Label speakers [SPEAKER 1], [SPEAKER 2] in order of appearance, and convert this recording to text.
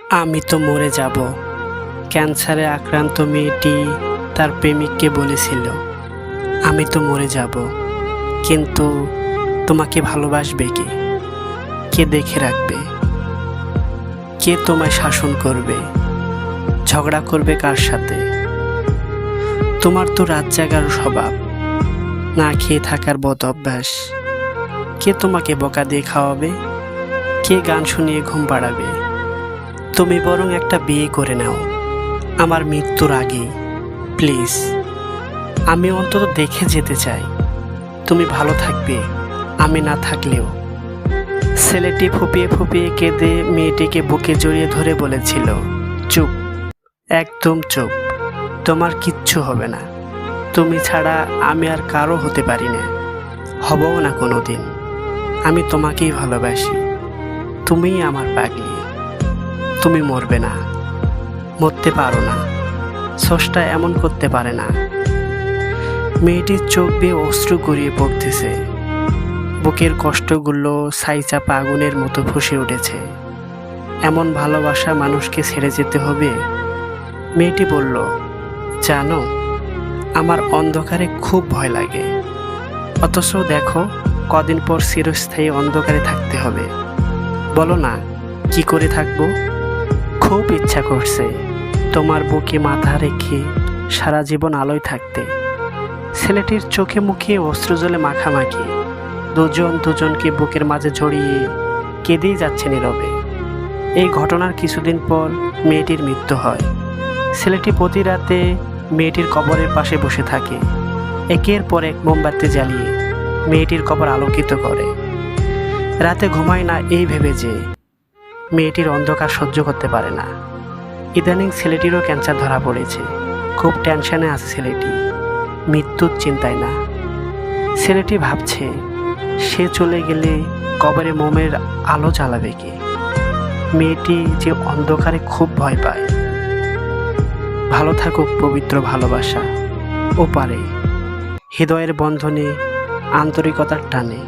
[SPEAKER 1] আমি তো মরে যাব। ক্যান্সারে আক্রান্ত মেয়েটি তার প্রেমিককে বলেছিল, আমি তো মরে যাব, কিন্তু তোমাকে ভালোবাসবে কে? কে দেখে রাখবে? কে তোমায় শাসন করবে? ঝগড়া করবে কার সাথে? তোমার তো রাত জাগার স্বভাব, না খেয়ে থাকার বদ অভ্যাস। কে তোমাকে বকা দিয়ে খাওয়াবে? কে গান শুনিয়ে ঘুম পাড়াবে? তুমি বরং একটা বিয়ে করে নাও আমার মৃত্যুর আগেই, প্লিজ। আমি অন্তত দেখে যেতে চাই তুমি ভালো থাকবে আমি না থাকলেও। ছেলেটি ফুপিয়ে ফুপিয়ে কেঁদে মেয়েটিকে বুকে জড়িয়ে ধরে বলেছিল, চুপ, একদম চুপ, তোমার কিচ্ছু হবে না। তুমি ছাড়া আমি আর কারো হতে পারি না, হবও না কোনো দিন। আমি তোমাকেই ভালোবাসি, তুমিই আমার পাগলি। তুমি মরবে না, মরতে পারো না, স্রষ্টা এমন করতে পারে না। মেয়েটির চোখ দিয়ে অশ্রু গড়িয়ে পড়তেছে, বুকের কষ্টগুলো ছাইচাপা আগুনের মতো ফুঁসে উঠেছে। এমন ভালোবাসা মানুষকে ছেড়ে যেতে হবে? মেয়েটি বলল, জানো, আমার অন্ধকারে খুব ভয় লাগে, অথচ দেখো কদিন পর চিরস্থায়ী অন্ধকারে থাকতে হবে। বলো না, কি করে থাকবো? খুব ইচ্ছা করছে তোমার বুকে মাথা রেখে সারা জীবন আলোয় থাকতে। ছেলেটির চোখে মুখে অশ্রুজলে মাখামাখি, দুজন দুজনকে বুকের মাঝে জড়িয়ে কেঁদেই যাচ্ছে নীরবে। এই ঘটনার কিছুদিন পর মেয়েটির মৃত্যু হয়। ছেলেটি প্রতি রাতে মেয়েটির কবরের পাশে বসে থাকে, একের পর এক মোমবাতি জ্বালিয়ে মেয়েটির কবর আলোকিত করে। রাতে ঘুমায় না এই ভেবে যে মেয়েটির অন্ধকার সহ্য করতে পারে না। ইদানিং ছেলেটিরও ক্যান্সার ধরা পড়েছে, খুব টেনশনে আছে ছেলেটি, মৃত্যুর চিন্তায় না। ছেলেটি ভাবছে সে চলে গেলে কবরে মোমের আলো জ্বালাবে কে? মেয়েটি যে অন্ধকারে খুব ভয় পায়। ভালো থাকুক পবিত্র ভালোবাসা, ও পারে হৃদয়ের বন্ধনে আন্তরিকতার টানে।